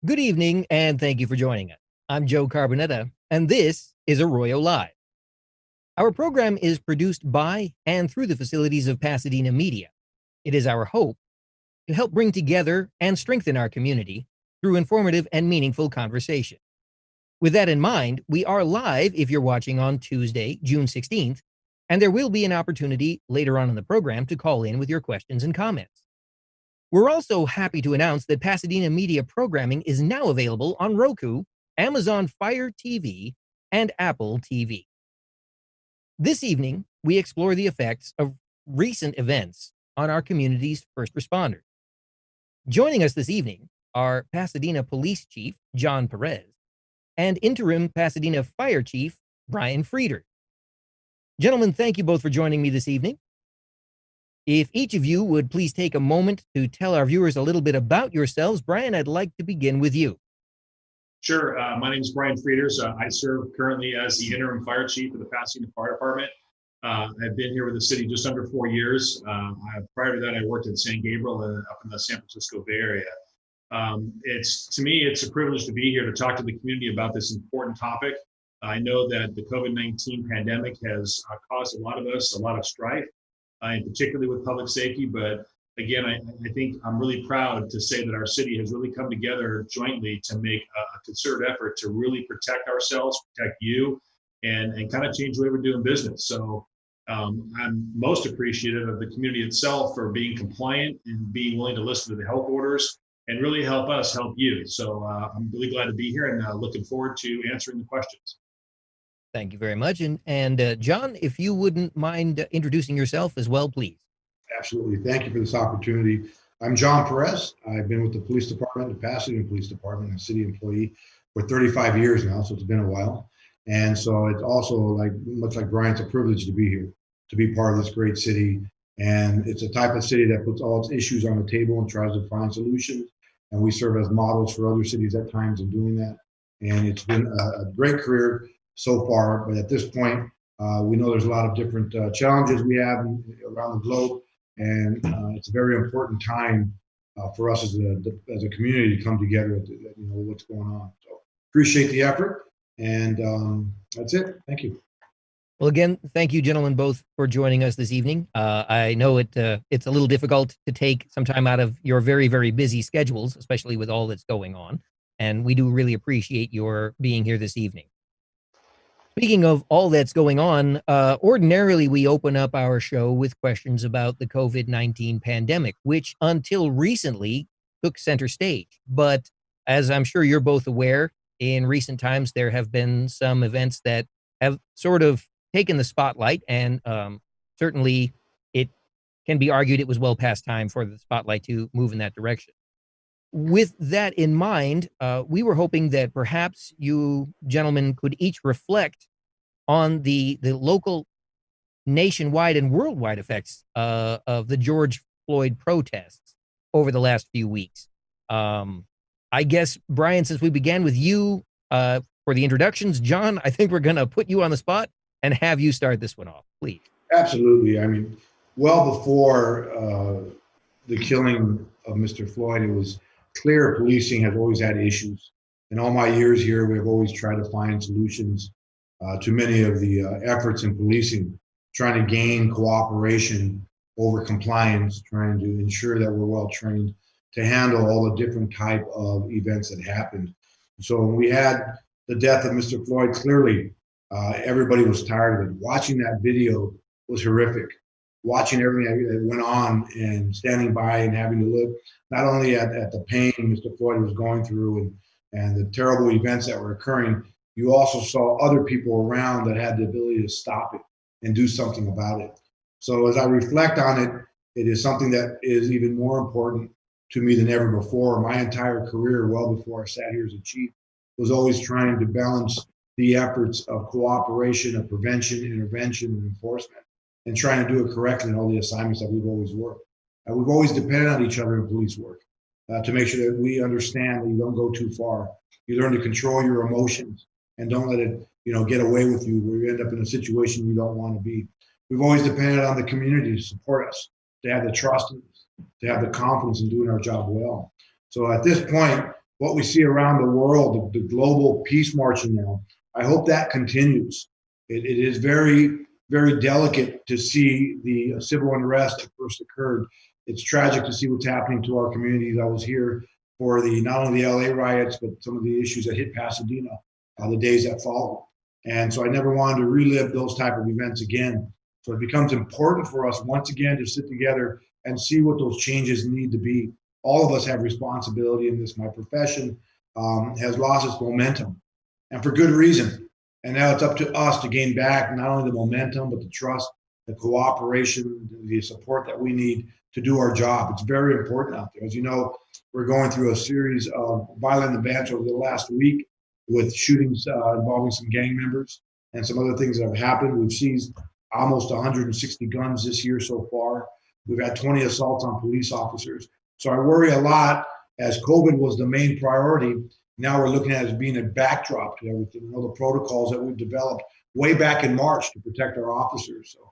Good evening, and thank you for joining us. I'm Joe Carbonetta, and this is Arroyo Live. Our program is produced by and through the facilities of Pasadena Media. It is our hope to help bring together and strengthen our community through informative and meaningful conversation. With that in mind, we are live if you're watching on Tuesday, June 16th, and there will be an opportunity later on in the program to call in with your questions and comments. We're also happy to announce that Pasadena Media programming is now available on Roku, Amazon Fire TV, and Apple TV. This evening, we explore the effects of recent events on our community's first responders. Joining us this evening are Pasadena Police Chief John Perez and Interim Pasadena Fire Chief Bryan Frieder. Gentlemen, thank you both for joining me this evening. If each of you would please take a moment to tell our viewers a little bit about yourselves. Bryan, I'd like to begin with you. Sure. My name is Bryan Frieder. I serve currently as the interim fire chief of the Pasadena Fire Department. I've been here with the city just under 4 years. Prior to that, I worked at San Gabriel up in the San Francisco Bay Area. To me, it's a privilege to be here to talk to the community about this important topic. I know that the COVID-19 pandemic has caused a lot of us a lot of strife, and particularly with public safety. But again, I think I'm really proud to say that our city has really come together jointly to make a concerted effort to really protect ourselves, protect you, and kind of change the way we're doing business. So I'm most appreciative of the community itself for being compliant and being willing to listen to the health orders and really help us help you. So I'm really glad to be here and looking forward to answering the questions. Thank you very much. And John, if you wouldn't mind introducing yourself as well, please. Absolutely. Thank you for this opportunity. I'm John Perez. I've been with the police department, the Pasadena Police Department, a city employee for 35 years now, so it's been a while. And so it's also much like Bryan, it's a privilege to be here, to be part of this great city. And it's a type of city that puts all its issues on the table and tries to find solutions. And we serve as models for other cities at times in doing that. And it's been a great career so far, but at this point, we know there's a lot of different challenges we have around the globe, and it's a very important time for us as a community to come together to know what's going on. So appreciate the effort, and that's it. Thank you. Well, again, thank you, gentlemen, both for joining us this evening. I know it's a little difficult to take some time out of your very, very busy schedules, especially with all that's going on, and we do really appreciate your being here this evening. Speaking of all that's going on, ordinarily we open up our show with questions about the COVID-19 pandemic, which until recently took center stage. But as I'm sure you're both aware, in recent times there have been some events that have sort of taken the spotlight, and certainly it can be argued it was well past time for the spotlight to move in that direction. With that in mind, we were hoping that perhaps you gentlemen could each reflect on the local, nationwide, and worldwide effects of the George Floyd protests over the last few weeks. I guess, Bryan, since we began with you for the introductions, John, I think we're going to put you on the spot and have you start this one off, please. Absolutely. I mean, well before the killing of Mr. Floyd, it was clear policing has always had issues. In all my years here, we've always tried to find solutions to many of the efforts in policing, trying to gain cooperation over compliance, trying to ensure that we're well trained to handle all the different type of events that happened. So when we had the death of Mr. Floyd, clearly everybody was tired of it. Watching that video was horrific. Watching everything that went on and standing by and having to look not only at the pain Mr. Floyd was going through and the terrible events that were occurring, you also saw other people around that had the ability to stop it and do something about it. So as I reflect on it, it is something that is even more important to me than ever before. My entire career, well before I sat here as a chief, was always trying to balance the efforts of cooperation, of prevention, intervention, and enforcement, and trying to do it correctly in all the assignments that we've always worked. We've always depended on each other in police work to make sure that we understand that you don't go too far. You learn to control your emotions and don't let it, get away with you where you end up in a situation you don't want to be. We've always depended on the community to support us, to have the trust in us, to have the confidence in doing our job well. So at this point, what we see around the world, the global peace marching now, I hope that continues. It is very, very delicate to see the civil unrest that first occurred. It's tragic to see what's happening to our communities. I was here for not only the LA riots, but some of the issues that hit Pasadena the days that followed. And so I never wanted to relive those type of events again. So it becomes important for us once again to sit together and see what those changes need to be. All of us have responsibility in this. My profession has lost its momentum, and for good reason. And now it's up to us to gain back not only the momentum, but the trust, the cooperation, the support that we need to do our job. It's very important out there. As you know, we're going through a series of violent events over the last week with shootings involving some gang members and some other things that have happened. We've seized almost 160 guns this year so far. We've had 20 assaults on police officers. So I worry a lot, as COVID was the main priority. Now we're looking at it as being a backdrop to everything. You know, the protocols that we've developed way back in March to protect our officers. So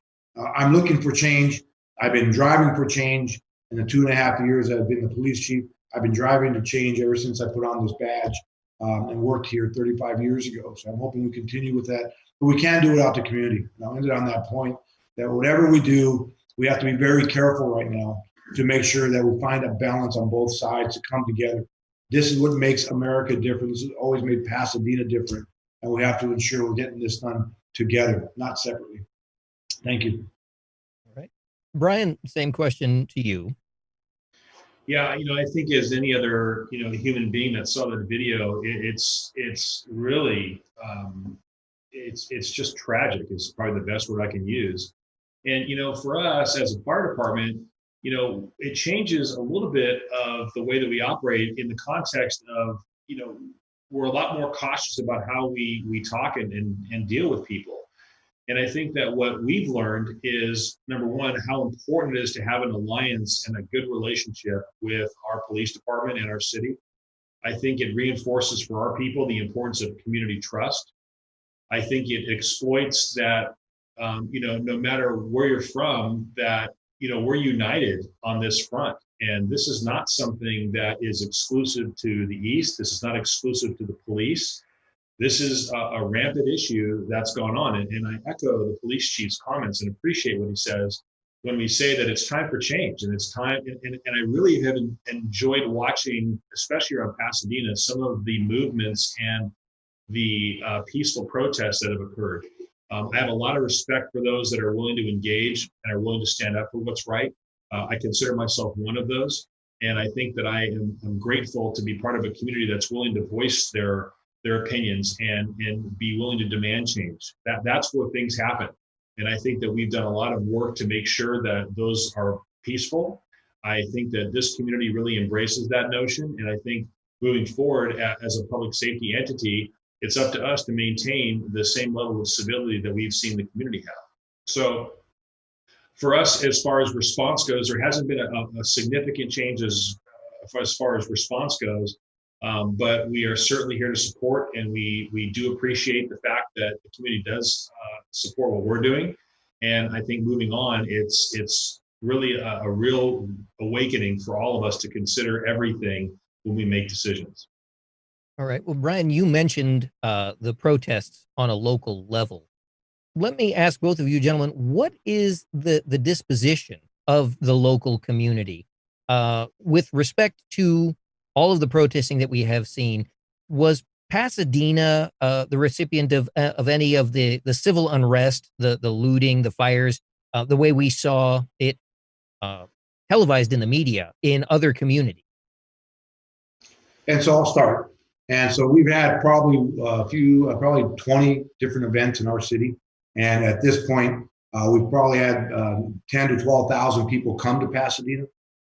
I'm looking for change. I've been driving for change in the 2.5 years that I've been the police chief. I've been driving to change ever since I put on this badge and worked here 35 years ago. So I'm hoping we continue with that. But we can do it out the community. And I'll end it on that point that whatever we do, we have to be very careful right now to make sure that we find a balance on both sides to come together. This is what makes America different. This has always made Pasadena different. And we have to ensure we're getting this done together, not separately. Thank you. All right. Bryan, same question to you. Yeah, I think as any other, human being that saw that video, it's really, it's just tragic. It's probably the best word I can use. And, for us as a fire department, it changes a little bit of the way that we operate in the context of, we're a lot more cautious about how we talk and deal with people. And I think that what we've learned is, number one, how important it is to have an alliance and a good relationship with our police department and our city. I think it reinforces for our people the importance of community trust. I think it exploits that, no matter where you're from, that, we're united on this front. And this is not something that is exclusive to the East. This is not exclusive to the police. This is a rampant issue that's gone on. And I echo the police chief's comments and appreciate what he says when we say that it's time for change. And it's time, and I really have enjoyed watching, especially around Pasadena, some of the movements and the peaceful protests that have occurred. I have a lot of respect for those that are willing to engage and are willing to stand up for what's right. I consider myself one of those. And I think that I'm grateful to be part of a community that's willing to voice their opinions and be willing to demand change. That's where things happen. And I think that we've done a lot of work to make sure that those are peaceful. I think that this community really embraces that notion. And I think moving forward as a public safety entity, it's up to us to maintain the same level of civility that we've seen the community have. So for us, as far as response goes, there hasn't been a significant change as far as response goes. But we are certainly here to support, and we do appreciate the fact that the community does support what we're doing. And I think moving on, it's really a real awakening for all of us to consider everything when we make decisions. All right. Well, Bryan, you mentioned the protests on a local level. Let me ask both of you gentlemen, what is the disposition of the local community with respect to all of the protesting that we have seen? Was Pasadena the recipient of any of the civil unrest, the looting, the fires, the way we saw it televised in the media in other communities? And so I'll start. And so we've had probably probably 20 different events in our city. And at this point, we've probably had 10 to 12,000 people come to Pasadena.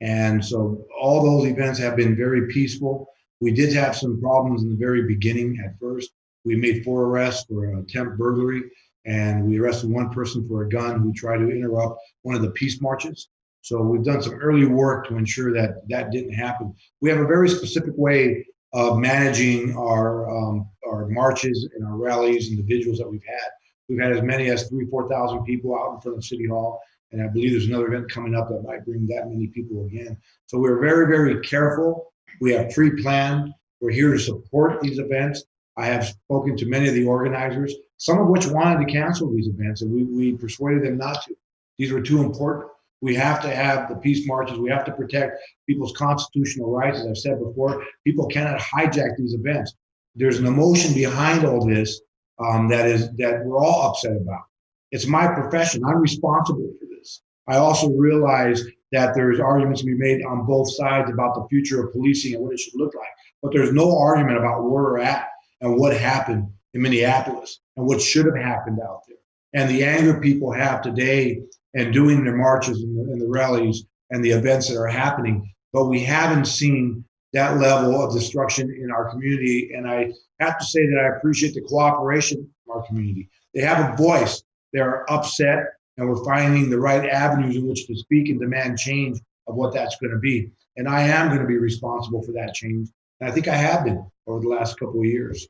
And so all those events have been very peaceful. We did have some problems in the very beginning at first. We made 4 arrests for attempt burglary, and we arrested 1 person for a gun who tried to interrupt one of the peace marches. So we've done some early work to ensure that that didn't happen. We have a very specific way of managing our marches and our rallies and the vigils that we've had. We've had as many as 3,000 to 4,000 people out in front of City Hall. And I believe there's another event coming up that might bring that many people again. So we're very, very careful. We have pre-planned. We're here to support these events. I have spoken to many of the organizers, some of which wanted to cancel these events, and we persuaded them not to. These were too important. We have to have the peace marches. We have to protect people's constitutional rights. As I've said before, people cannot hijack these events. There's an emotion behind all this that we're all upset about. It's my profession. I'm responsible for this. I also realize that there's arguments to be made on both sides about the future of policing and what it should look like. But there's no argument about where we're at and what happened in Minneapolis and what should have happened out there. And the anger people have today and doing their marches and the rallies and the events that are happening. But we haven't seen that level of destruction in our community. And I have to say that I appreciate the cooperation of our community. They have a voice. They're upset, and we're finding the right avenues in which to speak and demand change of what that's going to be. And I am going to be responsible for that change. And I think I have been over the last couple of years.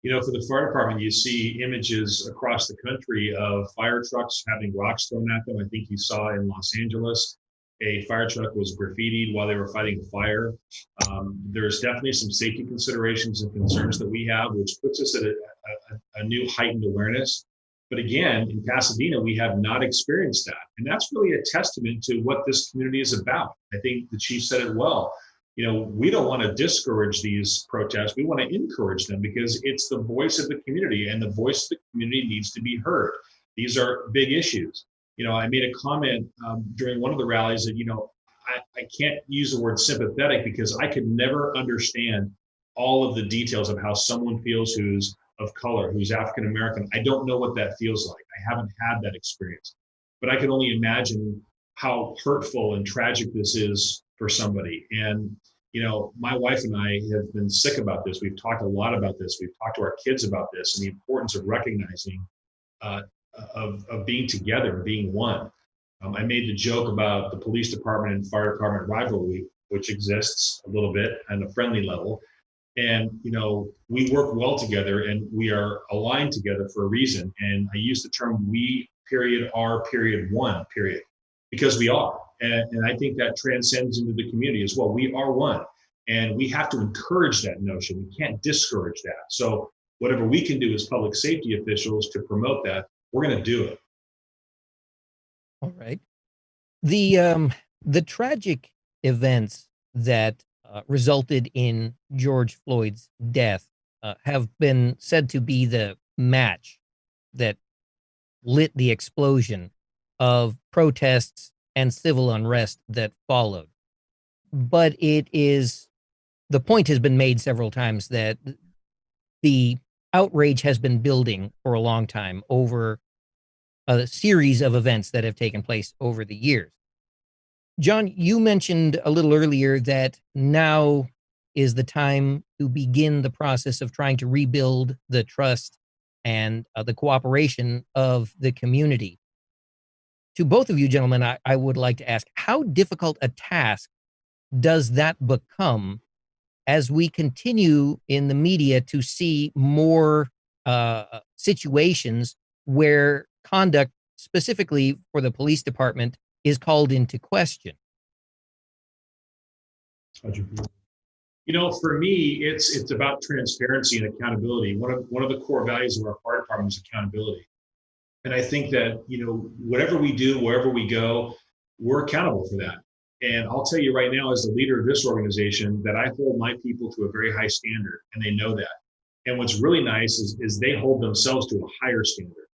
You know, for the fire department, you see images across the country of fire trucks having rocks thrown at them. I think you saw in Los Angeles, a fire truck was graffitied while they were fighting a fire. There's definitely some safety considerations and concerns that we have, which puts us at a new heightened awareness. But again, in Pasadena, we have not experienced that. And that's really a testament to what this community is about. I think the chief said it well. You know, we don't want to discourage these protests. We want to encourage them because it's the voice of the community, and the voice of the community needs to be heard. These are big issues. You know, I made a comment during one of the rallies that, you know, I can't use the word sympathetic because I could never understand all of the details of how someone feels who's of color, who's African American. I don't know what that feels like. I haven't had that experience, but I can only imagine how hurtful and tragic this is for somebody. And, you know, my wife and I have been sick about this. We've talked a lot about this. We've talked to our kids about this and the importance of recognizing, of being together, being one. I made the joke about the police department and fire department rivalry, which exists a little bit on a friendly level. And, you know, we work well together and we are aligned together for a reason. And I use the term we period are period one period because we are. And I think that transcends into the community as well. We are one, and we have to encourage that notion. We can't discourage that. So whatever we can do as public safety officials to promote that, we're going to do it. All right. The tragic events that resulted in George Floyd's death have been said to be the match that lit the explosion of protests and civil unrest that followed. But the point has been made several times that the outrage has been building for a long time over a series of events that have taken place over the years. John, you mentioned a little earlier that now is the time to begin the process of trying to rebuild the trust and the cooperation of the community. To both of you gentlemen, I would like to ask, how difficult a task does that become as we continue in the media to see more situations where conduct, specifically for the police department, is called into question? You know, for me, it's about transparency and accountability. One of the core values of our fire department is accountability. And I think that, you know, whatever we do, wherever we go, we're accountable for that. And I'll tell you right now, as the leader of this organization, that I hold my people to a very high standard, and they know that. And what's really nice is they hold themselves to a higher standard.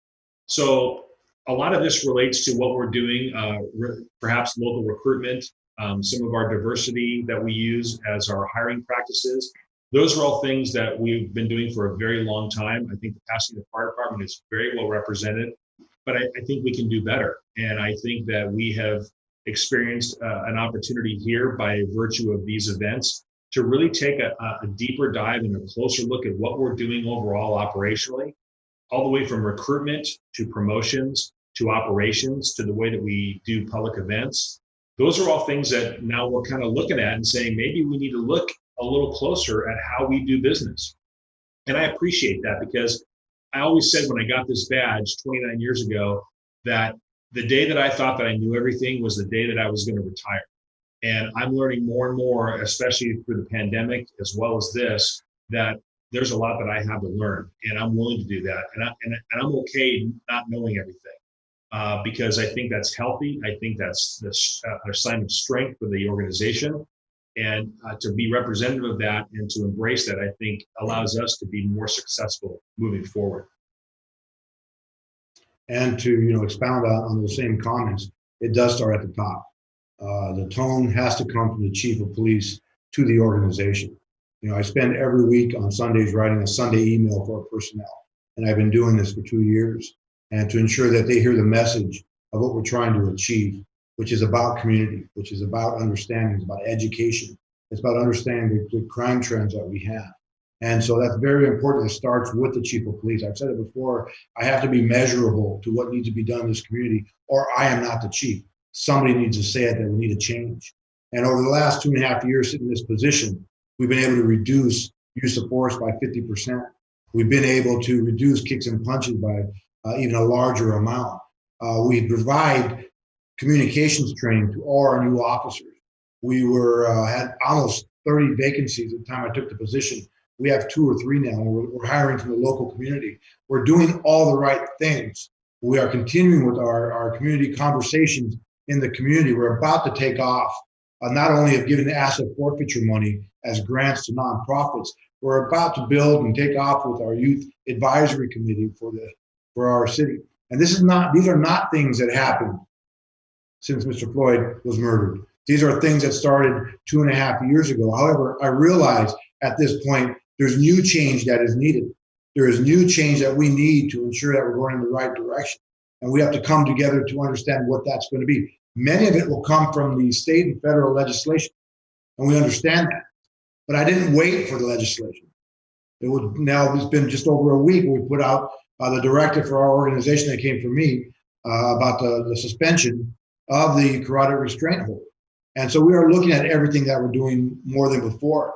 So a lot of this relates to what we're doing, perhaps local recruitment, some of our diversity that we use as our hiring practices. Those are all things that we've been doing for a very long time. I think the Pasadena Fire Department is very well represented, but I think we can do better. And I think that we have experienced an opportunity here by virtue of these events to really take a deeper dive and a closer look at what we're doing overall operationally, all the way from recruitment to promotions to operations to the way that we do public events. Those are all things that now we're kind of looking at and saying, maybe we need to look a little closer at how we do business. And I appreciate that because I always said when I got this badge 29 years ago, that the day that I thought that I knew everything was the day that I was going to retire. And I'm learning more and more, especially through the pandemic as well as this, that there's a lot that I have to learn, and I'm willing to do that. And I'm okay not knowing everything, because I think that's healthy. I think that's a sign of strength for the organization. And to be representative of that and to embrace that, I think allows us to be more successful moving forward. And to expound on those same comments, it does start at the top. The tone has to come from the chief of police to the organization. I spend every week on Sundays writing a Sunday email for our personnel, and I've been doing this for 2 years, and to ensure that they hear the message of what we're trying to achieve, which is about community, which is about understanding, it's about education, it's about understanding the crime trends that we have. And so that's very important. It starts with the chief of police. I've said it before, I have to be measurable to what needs to be done in this community, or I am not the chief. Somebody needs to say it that we need a change. And over the last 2.5 years sitting in this position, we've been able to reduce use of force by 50%. We've been able to reduce kicks and punches by even a larger amount. We provide communications training to all our new officers. We had almost 30 vacancies at the time I took the position. We have 2 or 3 now. We're hiring from the local community. We're doing all the right things. We are continuing with our community conversations in the community. We're about to take off, not only of giving asset forfeiture money as grants to nonprofits, we're about to build and take off with our youth advisory committee for our city. And these are not things that happened since Mr. Floyd was murdered. These are things that started 2.5 years ago. However, I realize at this point, there's new change that is needed. There is new change that we need to ensure that we're going in the right direction. And we have to come together to understand what that's going to be. Many of it will come from the state and federal legislation, and we understand that. But I didn't wait for the legislation. It's been just over a week. We put out the directive for our organization that came from me about the suspension of the carotid restraint hold. And so we are looking at everything that we're doing more than before.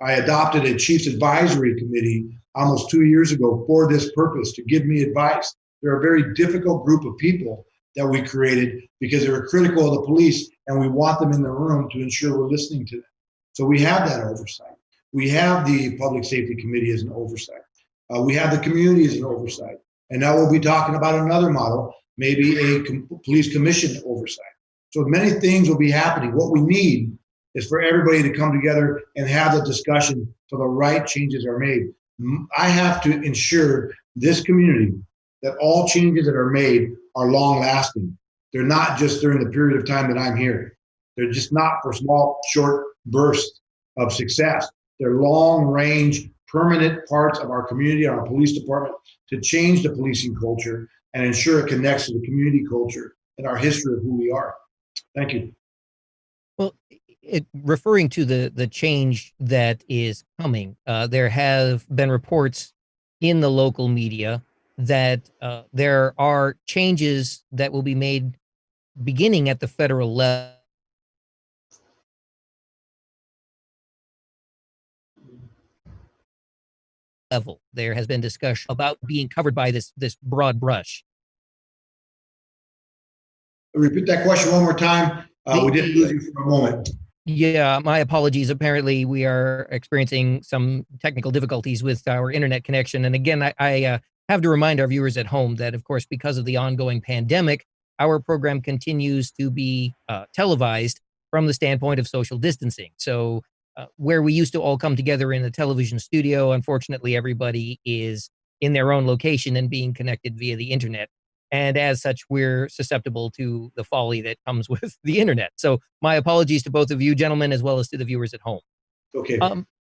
I adopted a chief's advisory committee almost 2 years ago for this purpose, to give me advice. They're a very difficult group of people that we created because they were critical of the police, and we want them in the room to ensure we're listening to them. So we have that oversight. We have the public safety committee as an oversight. We have the community as an oversight. And now we'll be talking about another model, maybe a police commission oversight. So many things will be happening. What we need is for everybody to come together and have the discussion so the right changes are made. I have to ensure this community that all changes that are made are long lasting. They're not just during the period of time that I'm here. They're just not for small, short bursts of success. They're long range, permanent parts of our community, our police department, to change the policing culture and ensure it connects to the community culture and our history of who we are. Thank you. Well, referring to the change that is coming, there have been reports in the local media that there are changes that will be made beginning at the federal level. There has been discussion about being covered by this broad brush. Repeat that question one more time. We did lose you for a moment. Yeah, my apologies. Apparently, we are experiencing some technical difficulties with our internet connection. And again, I have to remind our viewers at home that, of course, because of the ongoing pandemic, our program continues to be televised from the standpoint of social distancing. So where we used to all come together in a television studio, unfortunately, everybody is in their own location and being connected via the internet. And as such, we're susceptible to the folly that comes with the internet. So my apologies to both of you, gentlemen, as well as to the viewers at home. Okay.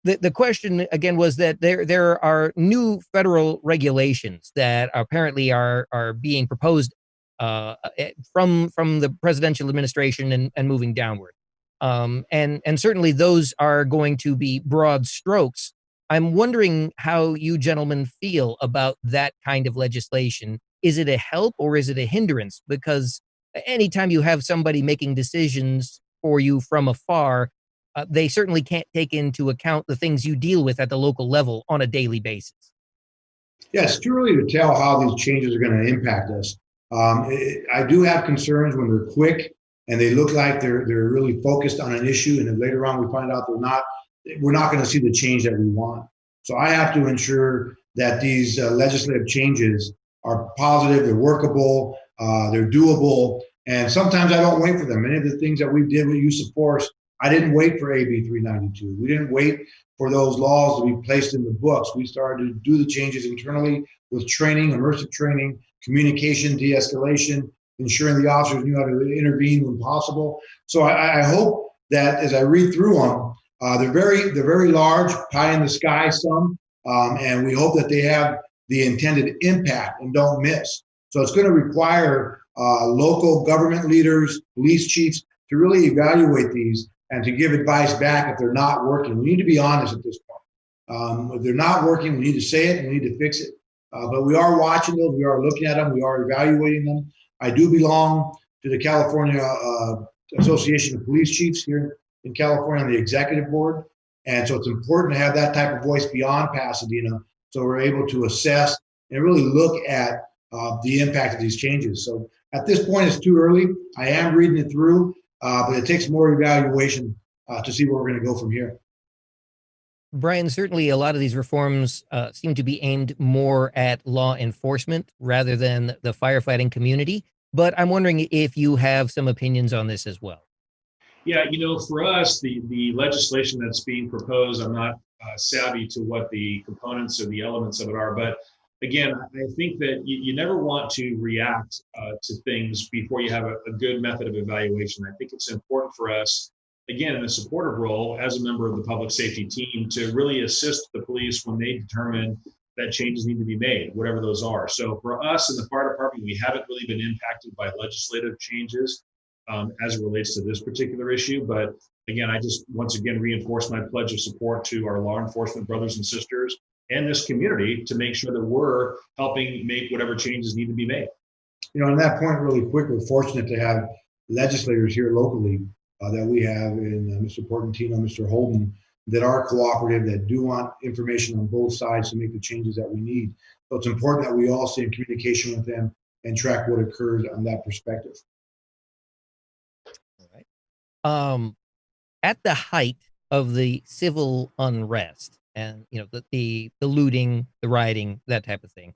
The question, again, was that there are new federal regulations that apparently are being proposed from the presidential administration and moving downward. And certainly those are going to be broad strokes. I'm wondering how you gentlemen feel about that kind of legislation. Is it a help or is it a hindrance? Because anytime you have somebody making decisions for you from afar, they certainly can't take into account the things you deal with at the local level on a daily basis. Yeah, it's too early to tell how these changes are going to impact us. I do have concerns when they're quick and they look like they're really focused on an issue, and then later on we find out they're not, we're not going to see the change that we want. So I have to ensure that these legislative changes are positive, they're workable, they're doable, and sometimes I don't wait for them. Many of the things that we did with use of force, I didn't wait for AB 392. We didn't wait for those laws to be placed in the books. We started to do the changes internally with training, immersive training, communication, de-escalation, ensuring the officers knew how to intervene when possible. So I hope that as I read through them, they're very large, pie in the sky some, and we hope that they have the intended impact and don't miss. So it's going to require local government leaders, police chiefs to really evaluate these and to give advice back if they're not working. We need to be honest at this point. If they're not working, we need to say it and we need to fix it. But we are watching those, we are looking at them, we are evaluating them. I do belong to the California Association of Police Chiefs here in California on the executive board. And so it's important to have that type of voice beyond Pasadena so we're able to assess and really look at the impact of these changes. So at this point, it's too early. I am reading it through, but it takes more evaluation to see where we're going to go from here. Bryan, certainly a lot of these reforms seem to be aimed more at law enforcement rather than the firefighting community. But I'm wondering if you have some opinions on this as well. Yeah, for us, the legislation that's being proposed, I'm not savvy to what the components or the elements of it are. But again, I think that you never want to react to things before you have a good method of evaluation. I think it's important for us, again, in a supportive role as a member of the public safety team, to really assist the police when they determine that changes need to be made, whatever those are. So for us in the fire department, we haven't really been impacted by legislative changes as it relates to this particular issue. But again, I just once again reinforce my pledge of support to our law enforcement brothers and sisters and this community to make sure that we're helping make whatever changes need to be made. On that point, really quick, we're fortunate to have legislators here locally that we have in Mr. Portantino, Mr. Holden, that are cooperative, that do want information on both sides to make the changes that we need. So it's important that we all stay in communication with them and track what occurs on that perspective. All right. At the height of the civil unrest and the looting, the rioting, that type of thing,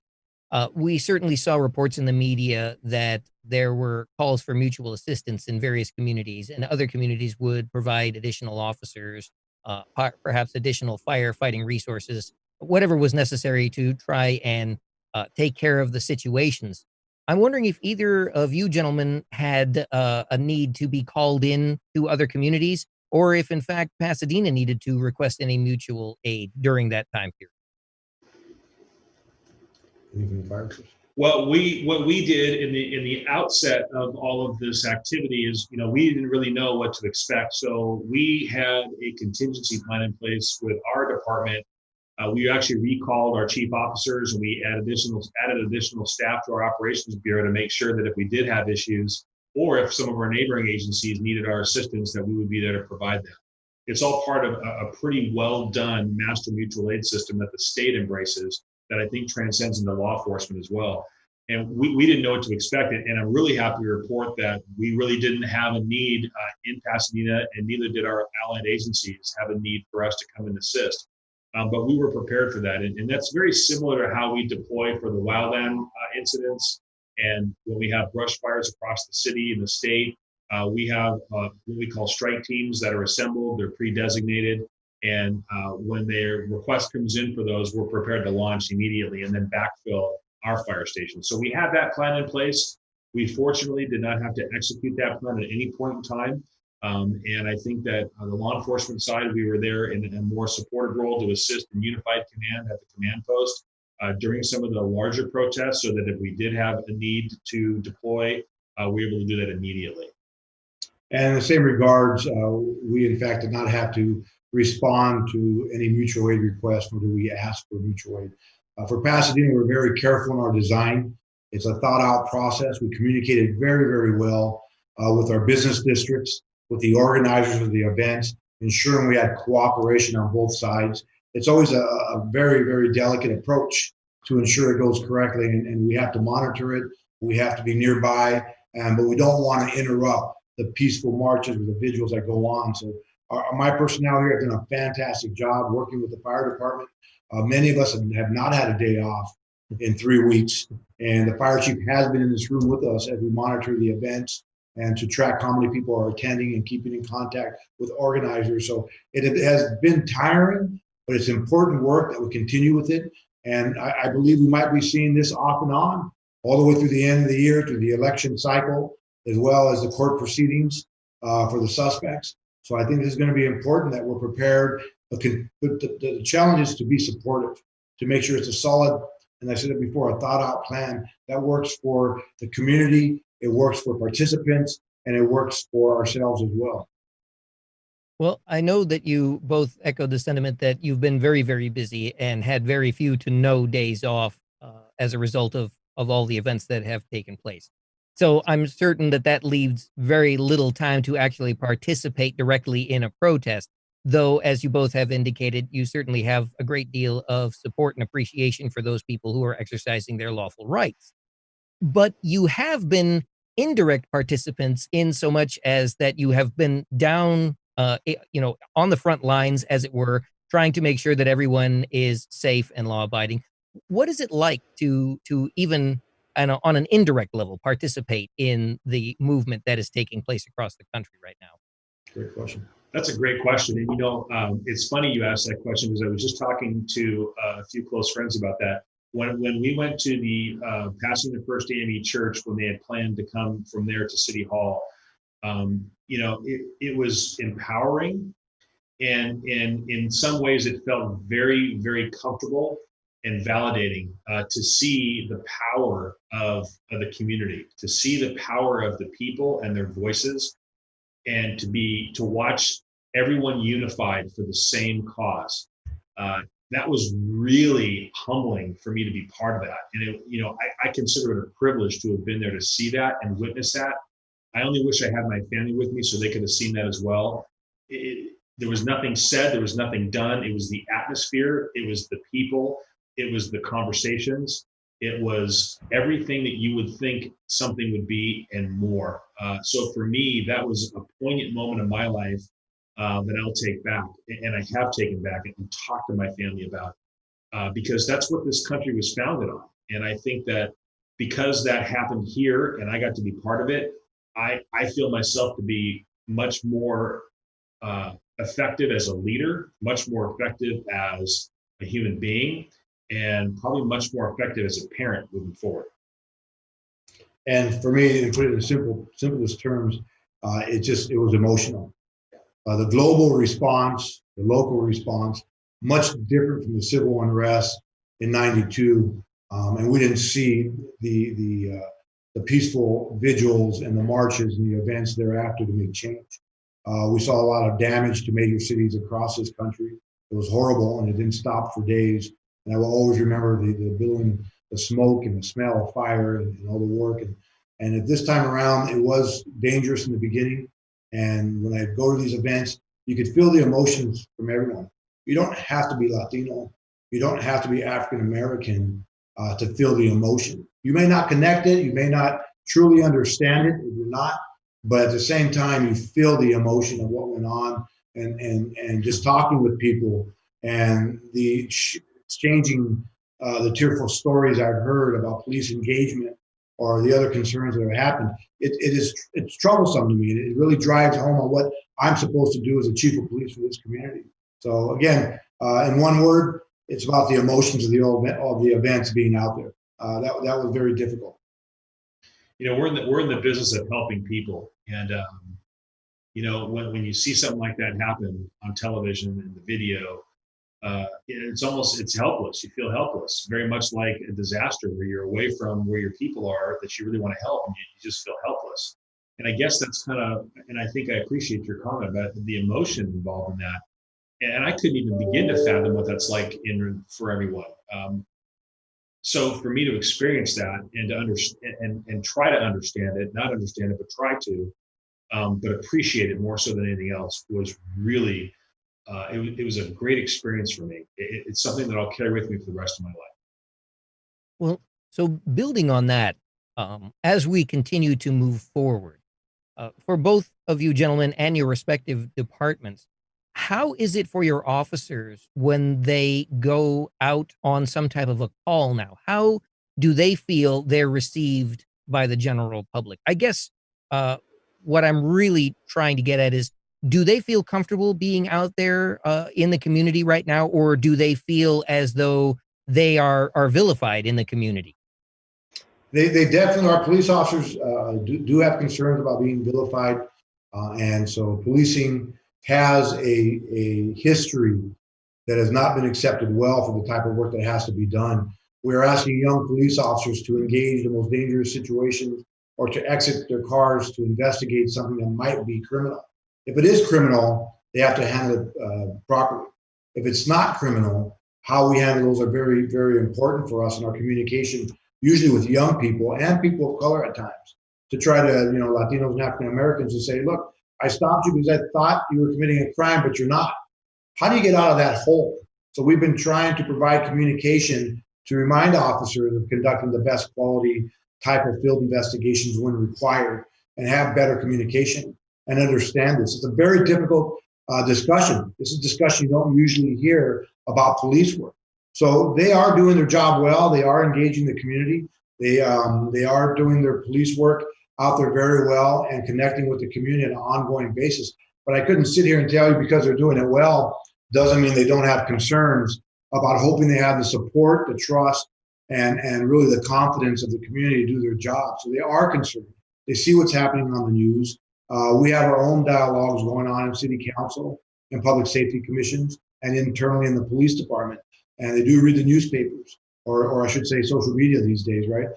we certainly saw reports in the media that there were calls for mutual assistance in various communities, and other communities would provide additional officers, perhaps additional firefighting resources, whatever was necessary to try and take care of the situations. I'm wondering if either of you gentlemen had a need to be called in to other communities, or if in fact Pasadena needed to request any mutual aid during that time period. Well, what we did in the outset of all of this activity is, we didn't really know what to expect. So we had a contingency plan in place with our department. We actually recalled our chief officers, and we added additional staff to our operations bureau to make sure that if we did have issues, or if some of our neighboring agencies needed our assistance, that we would be there to provide them. It's all part of a pretty well done master mutual aid system that the state embraces, that I think transcends into law enforcement as well. And we didn't know what to expect. And I'm really happy to report that we really didn't have a need in Pasadena, and neither did our allied agencies have a need for us to come and assist. But we were prepared for that. And that's very similar to how we deploy for the wildland incidents. And when we have brush fires across the city and the state, we have what we call strike teams that are assembled. They're pre-designated. And when their request comes in for those, we're prepared to launch immediately and then backfill our fire station. So we have that plan in place. We fortunately did not have to execute that plan at any point in time. And I think that on the law enforcement side, we were there in a more supportive role to assist in unified command at the command post during some of the larger protests, so that if we did have a need to deploy, we were able to do that immediately. And in the same regards, we in fact did not have to respond to any mutual aid request, nor do we ask for mutual aid. For Pasadena, we're very careful in our design. It's a thought out process. We communicated very, very well with our business districts, with the organizers of the events, ensuring we had cooperation on both sides. It's always a very, very delicate approach to ensure it goes correctly, and we have to monitor it. We have to be nearby, but we don't want to interrupt the peaceful marches or the vigils that go on. So my personnel here have done a fantastic job working with the fire department. Many of us have not had a day off in 3 weeks, and the fire chief has been in this room with us as we monitor the events and to track how many people are attending and keeping in contact with organizers. So it has been tiring, but it's important work that we continue with it. And I believe we might be seeing this off and on all the way through the end of the year, through the election cycle, as well as the court proceedings for the suspects. So I think this is going to be important that we're prepared. But the challenge is to be supportive, to make sure it's a solid, and I said it before, a thought out plan that works for the community, it works for participants, and it works for ourselves as well. Well, I know that you both echoed the sentiment that you've been very, very busy and had very few to no days off as a result of all the events that have taken place. So I'm certain that that leaves very little time to actually participate directly in a protest, though, as you both have indicated, you certainly have a great deal of support and appreciation for those people who are exercising their lawful rights. But you have been indirect participants in so much as that you have been down, on the front lines, as it were, trying to make sure that everyone is safe and law abiding. What is it like to even on an indirect level participate in the movement that is taking place across the country right now? Great question. That's a great question. And, it's funny you asked that question because I was just talking to a few close friends about that. When we went to the Pasadena First AME Church, when they had planned to come from there to City Hall, it was empowering. And in some ways, it felt very, very comfortable and validating to see the power of the community, to see the power of the people and their voices, and to watch everyone unified for the same cause. That was really humbling for me to be part of that. And I consider it a privilege to have been there to see that and witness that. I only wish I had my family with me so they could have seen that as well. There was nothing said, there was nothing done. It was the atmosphere, it was the people, it was the conversations, it was everything that you would think something would be and more. So for me, that was a poignant moment in my life that I'll take back, and I have taken back and talked to my family about, because that's what this country was founded on. And I think that because that happened here and I got to be part of it, I feel myself to be much more effective as a leader, much more effective as a human being, and probably much more effective as a parent moving forward. And for me, to put it in simplest terms, it was emotional. The global response, the local response, much different from the civil unrest in '92, and we didn't see the peaceful vigils and the marches and the events thereafter to make change. We saw a lot of damage to major cities across this country. It was horrible, and it didn't stop for days. And I will always remember the billowing, the smoke and the smell of fire and all the work. And at this time around, it was dangerous in the beginning. And when I go to these events, you could feel the emotions from everyone. You don't have to be Latino. You don't have to be African American to feel the emotion. You may not connect it. You may not truly understand it if you're not. But at the same time, you feel the emotion of what went on, and just talking with people and the exchanging the tearful stories I've heard about police engagement or the other concerns that have happened. It's troublesome to me. It really drives home on what I'm supposed to do as a chief of police for this community. So again, in one word, it's about the emotions of the events being out there. That was very difficult. We're in the business of helping people, and when you see something like that happen on television and the video, it's helpless. You feel helpless, very much like a disaster where you're away from where your people are that you really want to help, and you just feel helpless. And I guess that's and I think I appreciate your comment about the emotion involved in that. And I couldn't even begin to fathom what that's like for everyone. So for me to experience that and to understand and try to understand it, not understand it, but try to, but appreciate it more so than anything else was really, it was a great experience for me. It's something that I'll carry with me for the rest of my life. Well, so building on that, as we continue to move forward, For both of you gentlemen and your respective departments, how is it for your officers when they go out on some type of a call now? How do they feel they're received by the general public? I guess uh, what I'm really trying to get at is, do they feel comfortable being out there in the community right now, or do they feel as though they are vilified in the community? They definitely, our police officers do have concerns about being vilified. And so policing has a history that has not been accepted well for the type of work that has to be done. We're asking young police officers to engage the most dangerous situations or to exit their cars to investigate something that might be criminal. If it is criminal, they have to handle it properly. If it's not criminal, how we handle those are very, very important for us in our communication, usually with young people and people of color at times, to try to, Latinos and African Americans to say, look, I stopped you because I thought you were committing a crime, but you're not. How do you get out of that hole? So we've been trying to provide communication to remind officers of conducting the best quality type of field investigations when required and have better communication and understand this. It's a very difficult discussion. This is a discussion you don't usually hear about police work. So they are doing their job well. They are engaging the community. They are doing their police work out there very well and connecting with the community on an ongoing basis. But I couldn't sit here and tell you because they're doing it well doesn't mean they don't have concerns about hoping they have the support, the trust, and really the confidence of the community to do their job. So they are concerned. They see what's happening on the news. We have our own dialogues going on in city council and public safety commissions and internally in the police department. And they do read the newspapers, or I should say social media these days, right?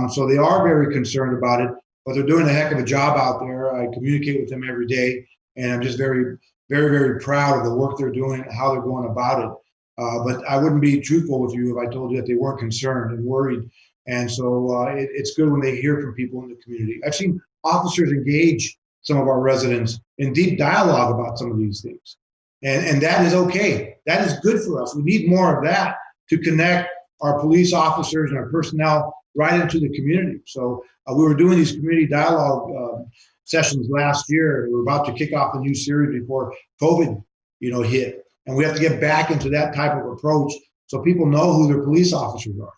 So they are very concerned about it, but they're doing a heck of a job out there. I communicate with them every day, and I'm just very, very, very proud of the work they're doing and how they're going about it. But I wouldn't be truthful with you if I told you that they weren't concerned and worried. And so it's good when they hear from people in the community. I've seen officers engage some of our residents in deep dialogue about some of these things. And that is okay. That is good for us. We need more of that to connect our police officers and our personnel right into the community. So we were doing these community dialogue sessions last year. We're about to kick off a new series before COVID, hit. And we have to get back into that type of approach so people know who their police officers are.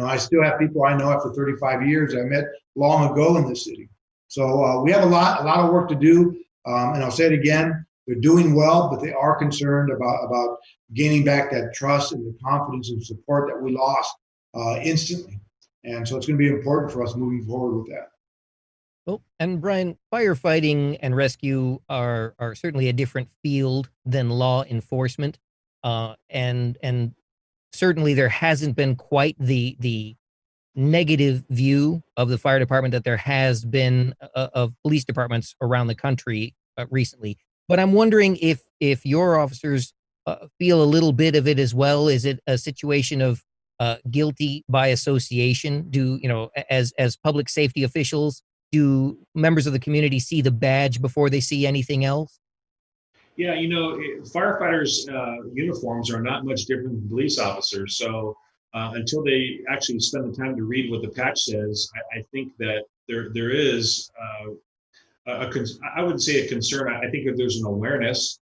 I still have people I know after 35 years I met long ago in this city. So we have a lot of work to do. And I'll say it again, they're doing well, but they are concerned about gaining back that trust and the confidence and support that we lost instantly. And so it's going to be important for us moving forward with that. Well, and Bryan, firefighting and rescue are certainly a different field than law enforcement, and certainly there hasn't been quite the negative view of the fire department that there has been of police departments around the country recently. But I'm wondering if your officers feel a little bit of it as well. Is it a situation of guilty by association? Do as public safety officials, do members of the community see the badge before they see anything else? Yeah, firefighters' uniforms are not much different than police officers. So until they actually spend the time to read what the patch says, I think that there is I wouldn't say a concern. I think that there's an awareness,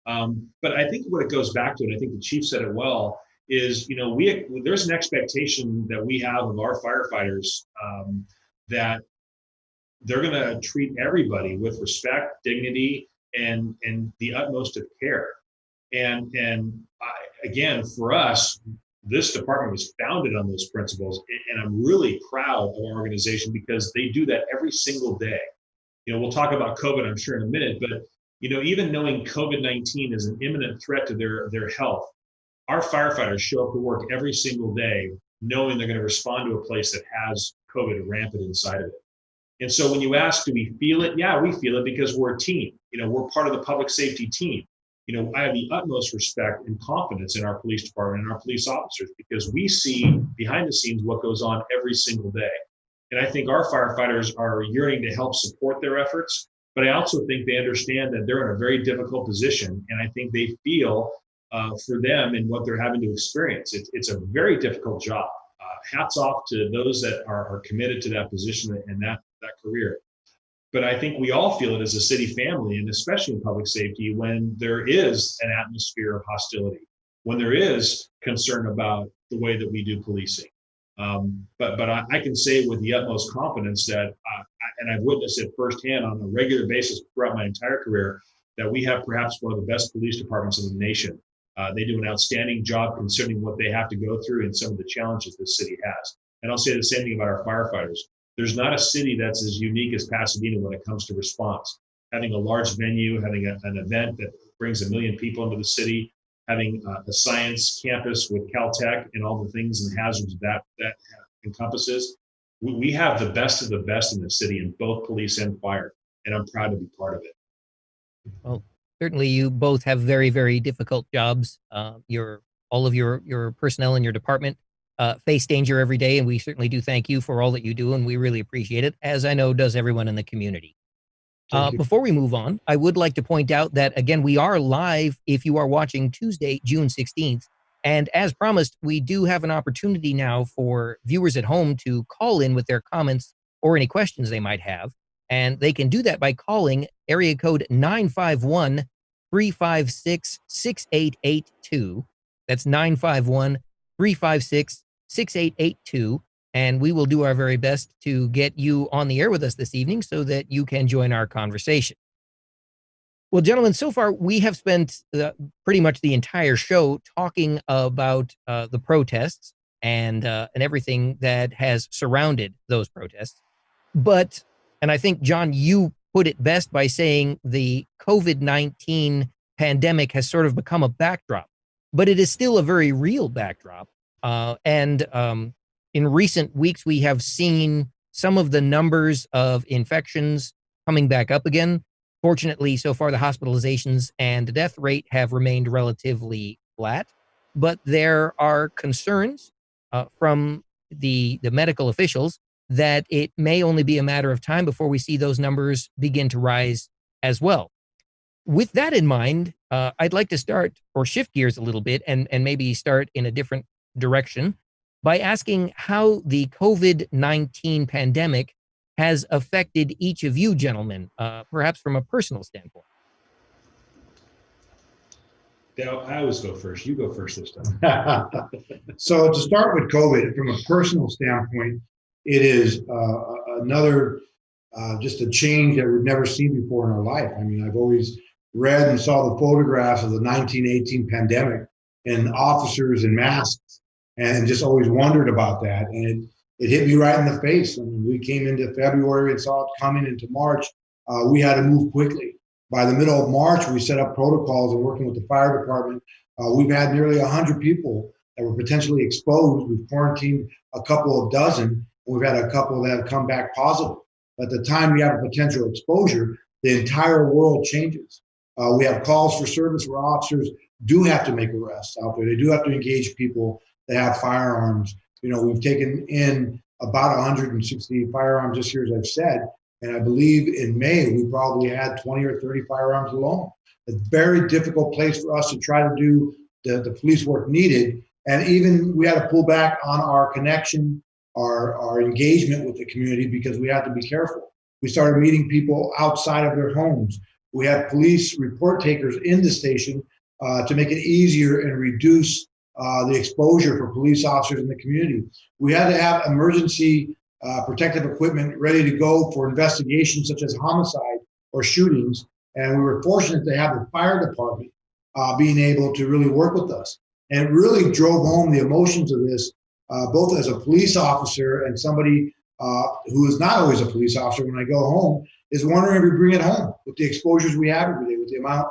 but I think what it goes back to, and I think the chief said it well, is there's an expectation that we have of our firefighters that they're going to treat everybody with respect, dignity, and the utmost of care. And again, for us, this department was founded on those principles, and I'm really proud of our organization because they do that every single day. We'll talk about COVID, I'm sure, in a minute, but even knowing COVID-19 is an imminent threat to their health, our firefighters show up to work every single day knowing they're going to respond to a place that has COVID rampant inside of it. And so when you ask, do we feel it? Yeah, we feel it because we're a team. We're part of the public safety team. I have the utmost respect and confidence in our police department and our police officers because we see behind the scenes what goes on every single day. And I think our firefighters are yearning to help support their efforts, but I also think they understand that they're in a very difficult position. And I think they feel for them and what they're having to experience. It's a very difficult job. Hats off to those that are committed to that position and that career. But I think we all feel it as a city family, and especially in public safety, when there is an atmosphere of hostility, when there is concern about the way that we do policing. But I can say with the utmost confidence that, and I've witnessed it firsthand on a regular basis throughout my entire career, that we have perhaps one of the best police departments in the nation. They do an outstanding job considering what they have to go through and some of the challenges this city has. And I'll say the same thing about our firefighters. There's not a city that's as unique as Pasadena when it comes to response. Having a large venue, having an event that brings 1 million people into the city, having a science campus with Caltech and all the things and hazards that encompasses. We have the best of the best in the city in both police and fire, and I'm proud to be part of it. Well, certainly you both have very, very difficult jobs. All of your personnel in your department face danger every day, and we certainly do thank you for all that you do, and we really appreciate it, as I know does everyone in the community. Before we move on, I would like to point out that, again, we are live if you are watching Tuesday, June 16th. And as promised, we do have an opportunity now for viewers at home to call in with their comments or any questions they might have. And they can do that by calling area code 951-356-6882. That's 951-356-6882. And we will do our very best to get you on the air with us this evening so that you can join our conversation. Well, gentlemen, so far we have spent pretty much the entire show talking about the protests and everything that has surrounded those protests. But, and I think, John, you put it best by saying the COVID-19 pandemic has sort of become a backdrop, but it is still a very real backdrop. In recent weeks, we have seen some of the numbers of infections coming back up again. Fortunately, so far, the hospitalizations and the death rate have remained relatively flat, but there are concerns from the medical officials that it may only be a matter of time before we see those numbers begin to rise as well. With that in mind, I'd like to start or shift gears a little bit and maybe start in a different direction by asking how the COVID-19 pandemic has affected each of you gentlemen, perhaps from a personal standpoint. Dale, I always go first. You go first this time. So to start with COVID, from a personal standpoint, it is another, just a change that we've never seen before in our life. I mean, I've always read and saw the photographs of the 1918 pandemic and officers in masks, and just always wondered about that. And it hit me right in the face. I mean, we came into February and saw it coming into March. We had to move quickly. By the middle of March, we set up protocols and working with the fire department. We've had nearly 100 people that were potentially exposed. We've quarantined a couple of dozen, and we've had a couple that have come back positive. At the time we have a potential exposure, the entire world changes. We have calls for service where officers do have to make arrests out there. They do have to engage people that have firearms. You know, we've taken in about 160 firearms this year, as I've said, and I believe in May we probably had 20 or 30 firearms alone. It's a very difficult place for us to try to do the police work needed, and even we had to pull back on our connection, our engagement with the community because we had to be careful. We started meeting people outside of their homes. We had police report takers in the station to make it easier and reduce the exposure for police officers in the community. We had to have emergency protective equipment ready to go for investigations such as homicide or shootings. And we were fortunate to have the fire department being able to really work with us. And it really drove home the emotions of this, both as a police officer and somebody who is not always a police officer when I go home, is wondering if we bring it home with the exposures we have every day, with the amount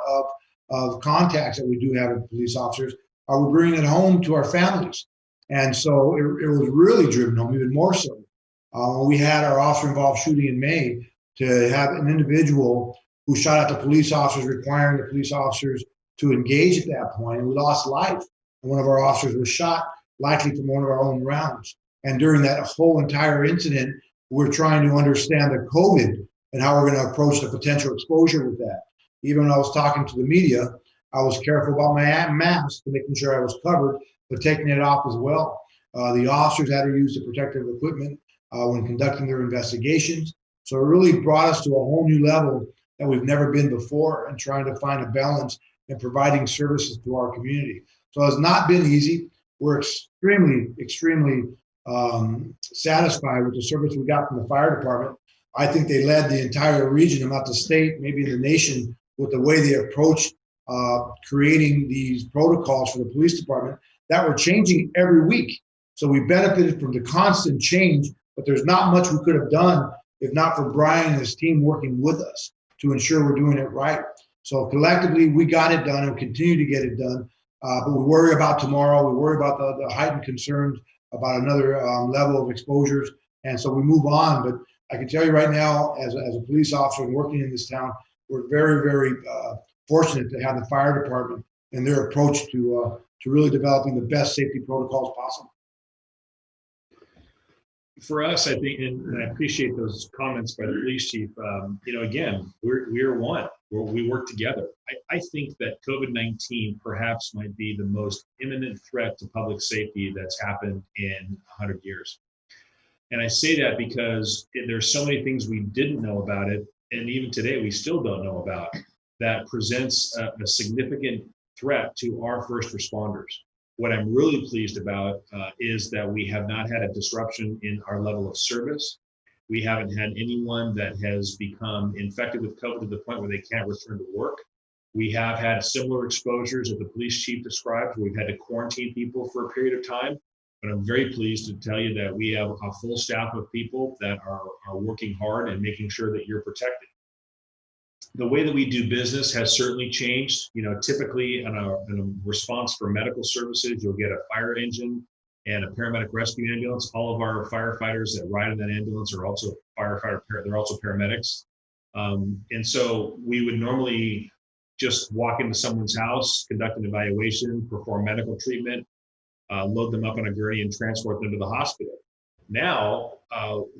of contacts that we do have with police officers. Are we bringing it home to our families? And so it was really driven home, even more so. When we had our officer-involved shooting in May, to have an individual who shot at the police officers, requiring the police officers to engage at that point, and we lost life. And one of our officers was shot, likely from one of our own rounds. And during that whole entire incident, we're trying to understand the COVID and how we're going to approach the potential exposure with that. Even when I was talking to the media, I was careful about my mask to making sure I was covered, but taking it off as well. The officers had to use the protective equipment when conducting their investigations. So it really brought us to a whole new level that we've never been before, and trying to find a balance in providing services to our community. So it's not been easy. We're extremely satisfied with the service we got from the fire department. I think they led the entire region, if not the state, maybe the nation, with the way they approached creating these protocols for the police department that were changing every week. So we benefited from the constant change, but there's not much we could have done if not for Bryan and his team working with us to ensure we're doing it right. So collectively, we got it done and continue to get it done. But we worry about tomorrow. We worry about the heightened concerns about another level of exposures. And so we move on. But I can tell you right now, as a police officer and working in this town, we're very fortunate to have the fire department and their approach to really developing the best safety protocols possible. For us, I think, and I appreciate those comments by the police chief. Again, we're one. We work together. I think that COVID-19 perhaps might be the most imminent threat to public safety that's happened in 100 years. And I say that because there's so many things we didn't know about it, and even today we still don't know about, that presents a significant threat to our first responders. What I'm really pleased about is that we have not had a disruption in our level of service. We haven't had anyone that has become infected with COVID to the point where they can't return to work. We have had similar exposures that the police chief described. We've had to quarantine people for a period of time, but I'm very pleased to tell you that we have a full staff of people that are working hard and making sure that you're protected. The way that we do business has certainly changed. Typically in a response for medical services, you'll get a fire engine and a paramedic rescue ambulance. All of our firefighters that ride in that ambulance are also they're also paramedics. And so we would normally just walk into someone's house, conduct an evaluation, perform medical treatment, load them up on a gurney and transport them to the hospital. Now,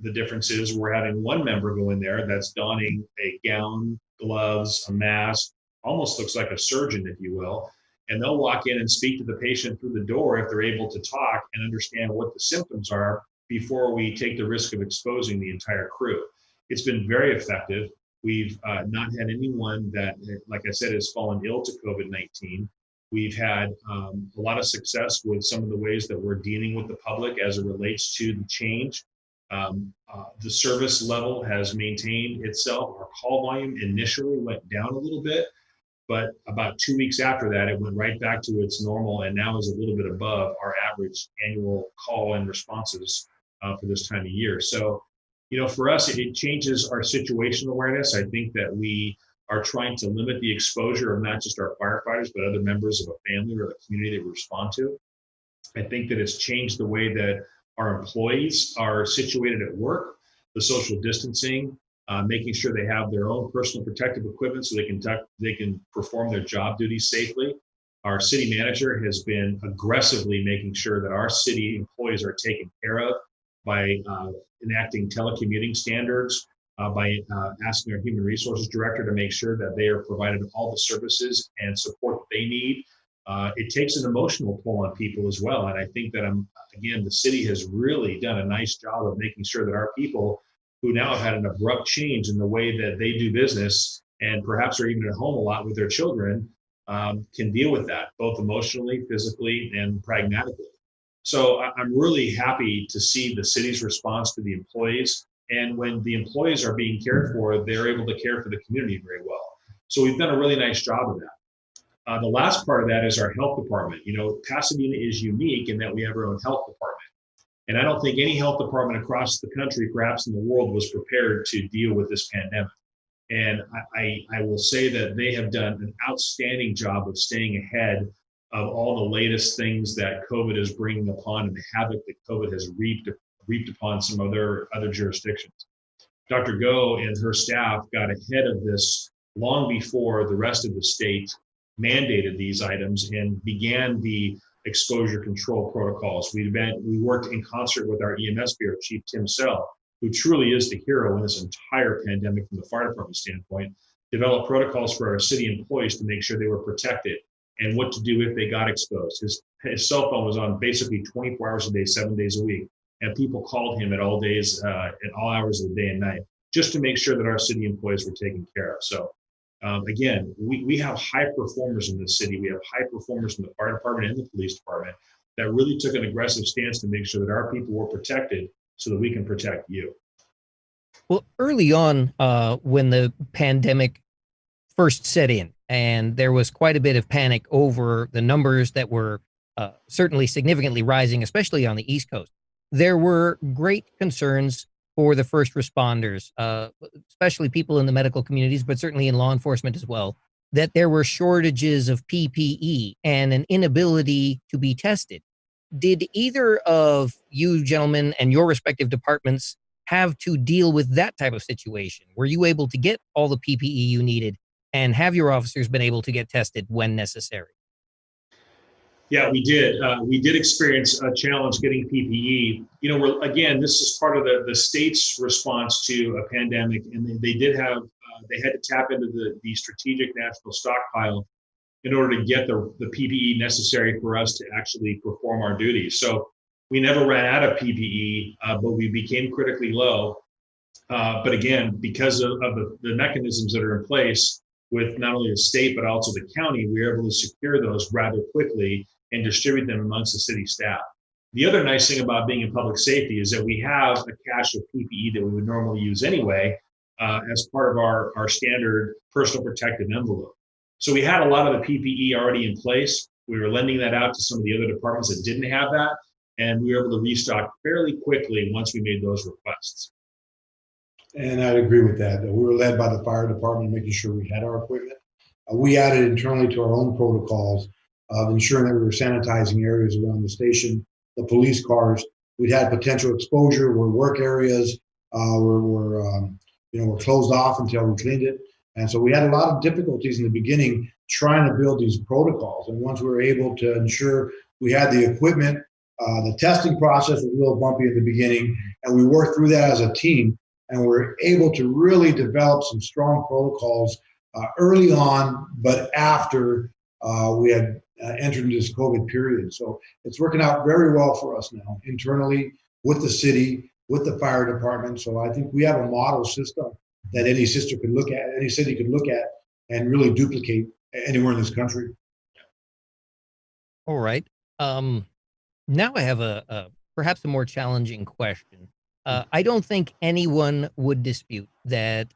the difference is we're having one member go in there that's donning a gown, gloves, a mask, almost looks like a surgeon, if you will, and they'll walk in and speak to the patient through the door if they're able to talk and understand what the symptoms are before we take the risk of exposing the entire crew. It's been very effective. We've not had anyone that, like I said, has fallen ill to COVID-19. We've had a lot of success with some of the ways that we're dealing with the public as it relates to the change. The service level has maintained itself. Our call volume initially went down a little bit, but about 2 weeks after that, it went right back to its normal and now is a little bit above our average annual call and responses for this time of year. So, for us, it changes our situational awareness. I think that we are trying to limit the exposure of not just our firefighters, but other members of a family or the community that we respond to. I think that it's changed the way that our employees are situated at work, the social distancing, making sure they have their own personal protective equipment so they can perform their job duties safely. Our city manager has been aggressively making sure that our city employees are taken care of by enacting telecommuting standards, by asking our human resources director to make sure that they are provided all the services and support that they need. It takes an emotional toll on people as well. And I think that, the city has really done a nice job of making sure that our people who now have had an abrupt change in the way that they do business and perhaps are even at home a lot with their children can deal with that, both emotionally, physically, and pragmatically. So I'm really happy to see the city's response to the employees. And when the employees are being cared for, they're able to care for the community very well. So we've done a really nice job of that. The last part of that is our health department. Pasadena is unique in that we have our own health department. And I don't think any health department across the country, perhaps in the world, was prepared to deal with this pandemic. And I will say that they have done an outstanding job of staying ahead of all the latest things that COVID is bringing upon and the havoc that COVID has reaped upon some other jurisdictions. Dr. Go and her staff got ahead of this long before the rest of the state mandated these items and began the exposure control protocols. We worked in concert with our EMS Bureau Chief Tim Sell, who truly is the hero in this entire pandemic from the fire department standpoint, developed protocols for our city employees to make sure they were protected and what to do if they got exposed. His cell phone was on basically 24 hours a day, 7 days a week, and people called him at all days, at all hours of the day and night. just to make sure that our city employees were taken care of. So again, we have high performers in this city. We have high performers in the fire department and the police department that really took an aggressive stance to make sure that our people were protected so that we can protect you. Well, early on, when the pandemic first set in, and there was quite a bit of panic over the numbers that were certainly significantly rising, especially on the East Coast, there were great concerns for the first responders, especially people in the medical communities, but certainly in law enforcement as well, that there were shortages of PPE and an inability to be tested. Did either of you gentlemen and your respective departments have to deal with that type of situation? Were you able to get all the PPE you needed, and have your officers been able to get tested when necessary? Yeah, we did. We did experience a challenge getting PPE. Again, this is part of the state's response to a pandemic, and they did have they had to tap into the strategic national stockpile in order to get the PPE necessary for us to actually perform our duties. So we never ran out of PPE, but we became critically low. But again, because of the mechanisms that are in place with not only the state, but also the county, we were able to secure those rather quickly and distribute them amongst the city staff. The other nice thing about being in public safety is that we have a cache of PPE that we would normally use anyway as part of our standard personal protective envelope. So we had a lot of the PPE already in place. We were lending that out to some of the other departments that didn't have that, and we were able to restock fairly quickly once we made those requests. And I'd agree with that. We were led by the fire department, making sure we had our equipment. We added internally to our own protocols of ensuring that we were sanitizing areas around the station, the police cars. We'd had potential exposure where work areas were closed off until we cleaned it. And so we had a lot of difficulties in the beginning trying to build these protocols. And once we were able to ensure we had the equipment, the testing process was a little bumpy in the beginning, and we worked through that as a team, and we're able to really develop some strong protocols early on, but after we had entered into this COVID period. So it's working out very well for us now, internally, with the city, with the fire department. So I think we have a model system that any city could look at and really duplicate anywhere in this country. All right. Now I have a perhaps a more challenging question. I don't think anyone would dispute that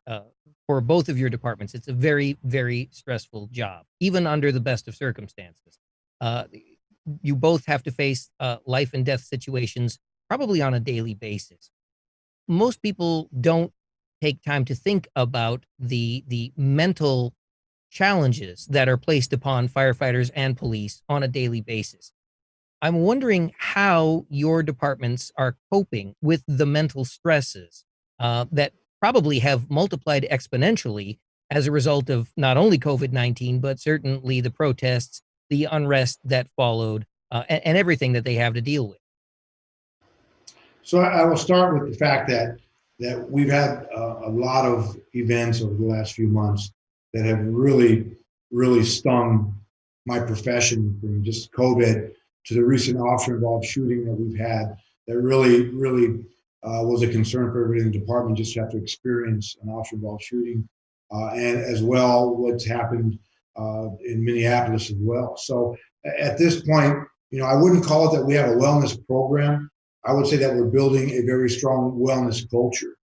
for both of your departments, it's a very, very stressful job, even under the best of circumstances. You both have to face life and death situations probably on a daily basis. Most people don't take time to think about the mental challenges that are placed upon firefighters and police on a daily basis. I'm wondering how your departments are coping with the mental stresses that probably have multiplied exponentially as a result of not only COVID-19, but certainly the protests, the unrest that followed, and everything that they have to deal with. So I will start with the fact that we've had a lot of events over the last few months that have really, really stung my profession, from just COVID to the recent officer-involved shooting that we've had. That really, really was a concern for everybody in the department, just to have to experience an officer-involved shooting, and as well what's happened in Minneapolis as well. So at this point, I wouldn't call it that we have a wellness program. I would say that we're building a very strong wellness culture.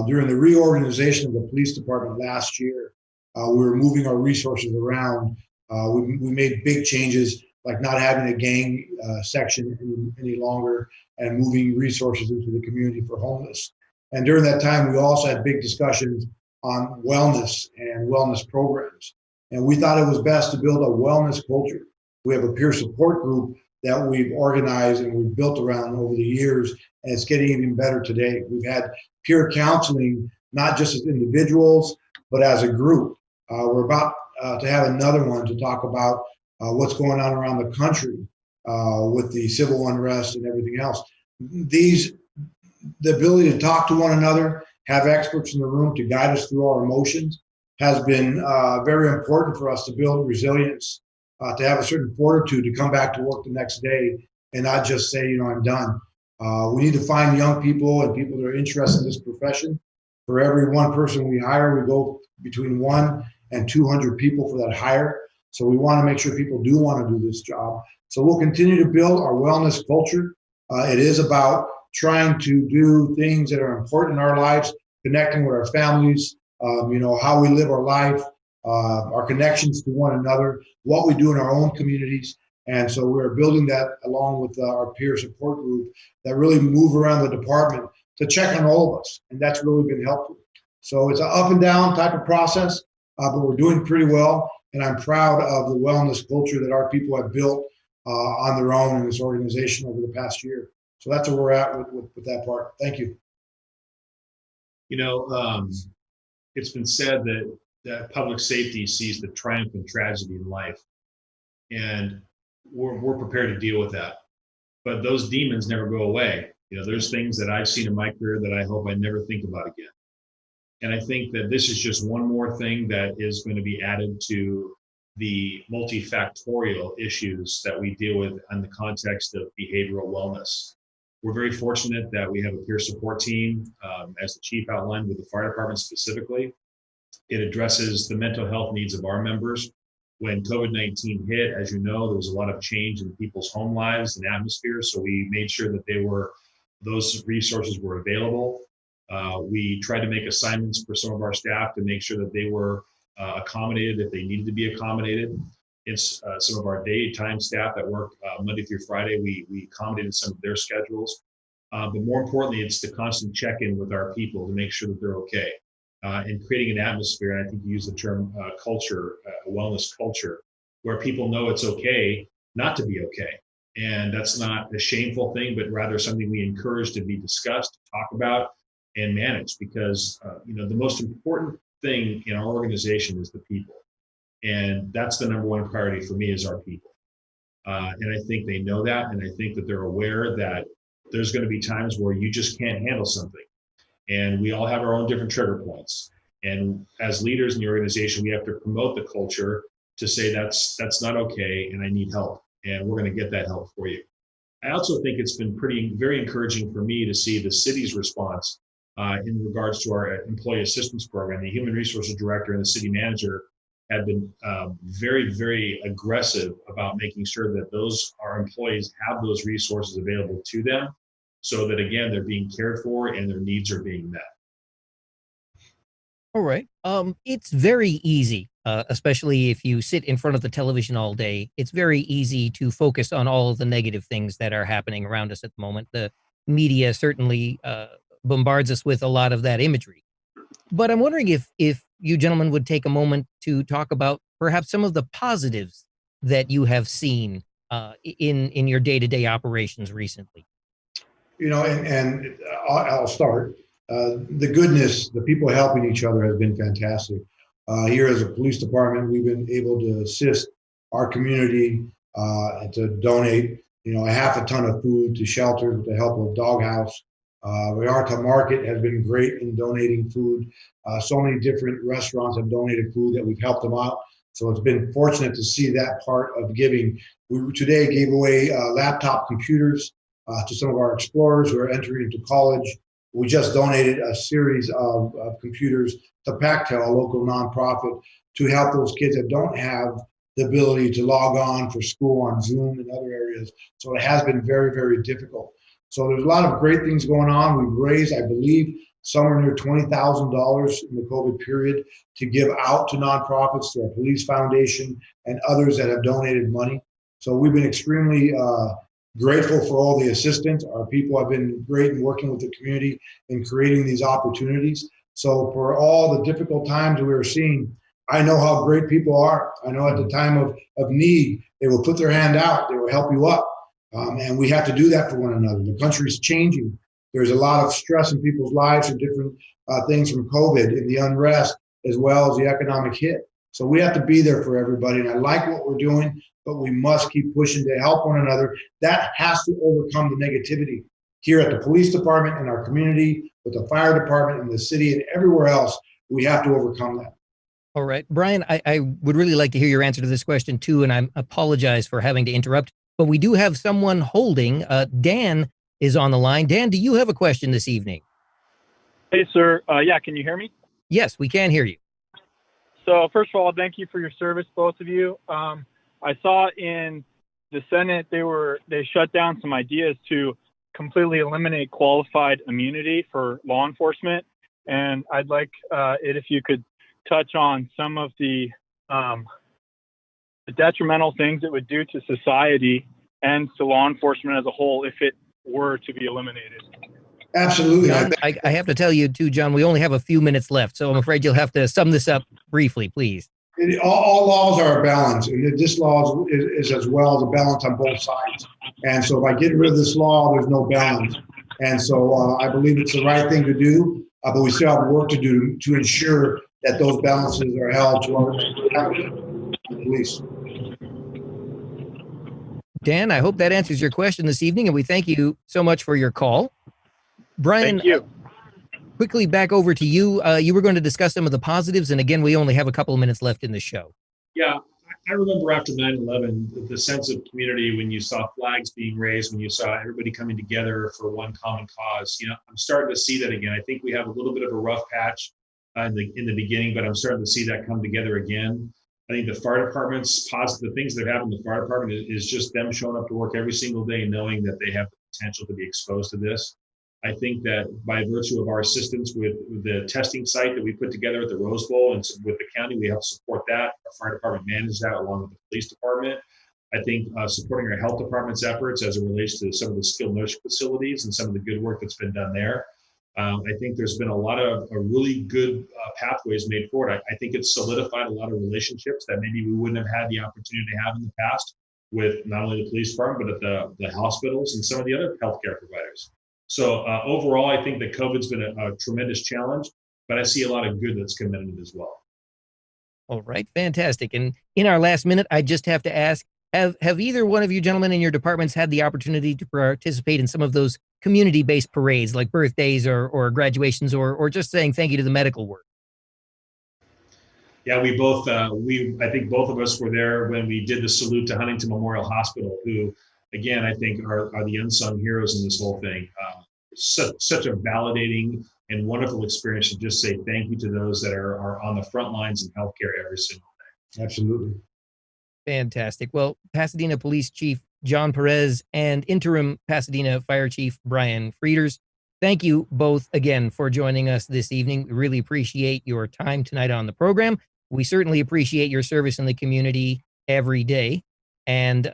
During the reorganization of the police department last year, we were moving our resources around. We made big changes, like not having a gang section any longer, and moving resources into the community for homeless. And during that time, we also had big discussions on wellness and wellness programs. And we thought it was best to build a wellness culture. We have a peer support group that we've organized and we've built around over the years, and it's getting even better today. We've had peer counseling, not just as individuals, but as a group. We're about to have another one to talk about what's going on around the country with the civil unrest and everything else. The ability to talk to one another, have experts in the room to guide us through our emotions, has been very important for us to build resilience, to have a certain fortitude to come back to work the next day and not just say, I'm done. We need to find young people and people that are interested in this profession For every one person we hire, we go between 1 and 200 people for that hire. So we want to make sure people do want to do this job. So we'll continue to build our wellness culture. It is about trying to do things that are important in our lives, connecting with our families, how we live our life, our connections to one another, what we do in our own communities. And so we're building that along with our peer support group that really move around the department to check on all of us. And that's really been helpful. So it's an up and down type of process, but we're doing pretty well. And I'm proud of the wellness culture that our people have built on their own in this organization over the past year. So that's where we're at with that part. Thank you. It's been said that public safety sees the triumph and tragedy in life. And we're prepared to deal with that. But those demons never go away. There's things that I've seen in my career that I hope I never think about again. And I think that this is just one more thing that is going to be added to the multifactorial issues that we deal with in the context of behavioral wellness. We're very fortunate that we have a peer support team, as the chief outlined, with the fire department specifically. It addresses the mental health needs of our members. When COVID-19 hit, as you know, there was a lot of change in people's home lives and atmosphere. So we made sure that those resources were available. We tried to make assignments for some of our staff to make sure that they were accommodated if they needed to be accommodated. It's some of our daytime staff that work Monday through Friday. We accommodated some of their schedules. But more importantly, it's the constant check-in with our people to make sure that they're okay. And creating an atmosphere, and I think you use the term culture, wellness culture, where people know it's okay not to be okay. And that's not a shameful thing, but rather something we encourage to be discussed, talk about, and manage. Because the most important thing in our organization is the people. And that's the number one priority for me is our people. And I think they know that. And I think that they're aware that there's going to be times where you just can't handle something. And we all have our own different trigger points. And as leaders in the organization, we have to promote the culture to say that's not okay and I need help. And we're going to get that help for you. I also think it's been very encouraging for me to see the city's response in regards to our employee assistance program. The human resources director and the city manager have been very, very aggressive about making sure that our employees have those resources available to them, so that, again, they're being cared for and their needs are being met. All right. It's very easy, especially if you sit in front of the television all day. It's very easy to focus on all of the negative things that are happening around us at the moment. The media certainly bombards us with a lot of that imagery. But I'm wondering if you gentlemen would take a moment to talk about perhaps some of the positives that you have seen in your day-to-day operations recently. And I'll start. The goodness, the people helping each other has been fantastic. Here as a police department, we've been able to assist our community to donate, a half a ton of food to shelters with the help of Doghouse. Vallarta Market has been great in donating food. So many different restaurants have donated food that we've helped them out. So it's been fortunate to see that part of giving. We today gave away laptop computers to some of our explorers who are entering into college. We just donated a series of computers to Pactel, a local nonprofit, to help those kids that don't have the ability to log on for school on Zoom and other areas. So it has been very, very difficult. So there's a lot of great things going on. We've raised, I believe, somewhere near $20,000 in the COVID period to give out to nonprofits, to our police foundation and others that have donated money. So we've been extremely grateful for all the assistance. Our people have been great in working with the community in creating these opportunities. So for all the difficult times we are seeing, I know how great people are. I know at the time of need, they will put their hand out, they will help you up. And we have to do that for one another. The country's changing. There's a lot of stress in people's lives and different things from COVID and the unrest, as well as the economic hit. So we have to be there for everybody. And I like what we're doing, but we must keep pushing to help one another. That has to overcome the negativity here at the police department, in our community, with the fire department, in the city, and everywhere else. We have to overcome that. All right. Bryan, I would really like to hear your answer to this question too, and I apologize for having to interrupt, but we do have someone holding. Dan is on the line. Dan, do you have a question this evening? Hey, sir. Yeah, can you hear me? Yes, we can hear you. So, first of all, thank you for your service, both of you. I saw in the Senate they shut down some ideas to completely eliminate qualified immunity for law enforcement, and I'd like it if you could touch on some of the detrimental things it would do to society and to law enforcement as a whole if it were to be eliminated. Absolutely. John, I have to tell you too, John, we only have a few minutes left, so I'm afraid you'll have to sum this up briefly, please. All laws are a balance, and this law is as well as a balance on both sides. And so by getting rid of this law, there's no balance. And so I believe it's the right thing to do, but we still have work to do to ensure that those balances are held to our police. Dan, I hope that answers your question this evening, and we thank you so much for your call. Bryan, Thank you. Quickly back over to you. You were going to discuss some of the positives, and again, we only have a couple of minutes left in the show. Yeah, I remember after 9/11, the sense of community when you saw flags being raised, when you saw everybody coming together for one common cause. You know, I'm starting to see that again. I think we have a little bit of a rough patch in the beginning, but I'm starting to see that come together again. I think the fire department's positive, the things that happen in the fire department is just them showing up to work every single day, knowing that they have the potential to be exposed to this. I think that by virtue of our assistance with the testing site that we put together at the Rose Bowl and with the county, we help support that. Our fire department managed that along with the police department. I think supporting our health department's efforts as it relates to some of the skilled nursing facilities and some of the good work that's been done there. I think there's been a lot of really good pathways made forward. I think it's solidified a lot of relationships that maybe we wouldn't have had the opportunity to have in the past with not only the police department, but at the hospitals and some of the other healthcare providers. So overall, I think that COVID's been a tremendous challenge, but I see a lot of good that's come in it as well. All right, fantastic. And in our last minute, I just have to ask, have either one of you gentlemen in your departments had the opportunity to participate in some of those community-based parades like birthdays or graduations or just saying thank you to the medical work? Yeah, we both, I think both of us were there when we did the salute to Huntington Memorial Hospital, who, again, I think are the unsung heroes in this whole thing. Such a validating and wonderful experience to just say thank you to those that are on the front lines in healthcare every single day. Absolutely. Fantastic. Well, Pasadena Police Chief John Perez and Interim Pasadena Fire Chief Bryan Frieders, thank you both again for joining us this evening. We really appreciate your time tonight on the program. We certainly appreciate your service in the community every day. And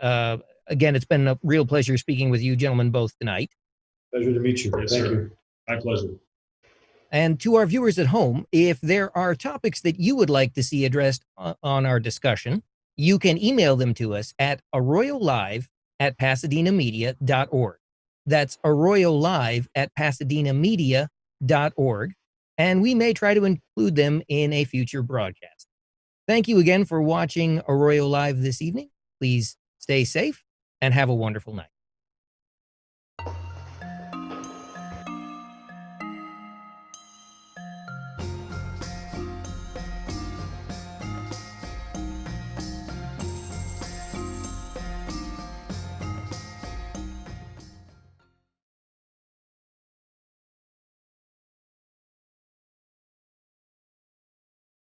again, it's been a real pleasure speaking with you gentlemen both tonight. Pleasure to meet you. Yes, Thank sir. you. My pleasure. And to our viewers at home, if there are topics that you would like to see addressed on our discussion, you can email them to us at arroyolive@pasadenamedia.org. That's arroyolive@pasadenamedia.org. And we may try to include them in a future broadcast. Thank you again for watching Arroyo Live this evening. Please stay safe and have a wonderful night.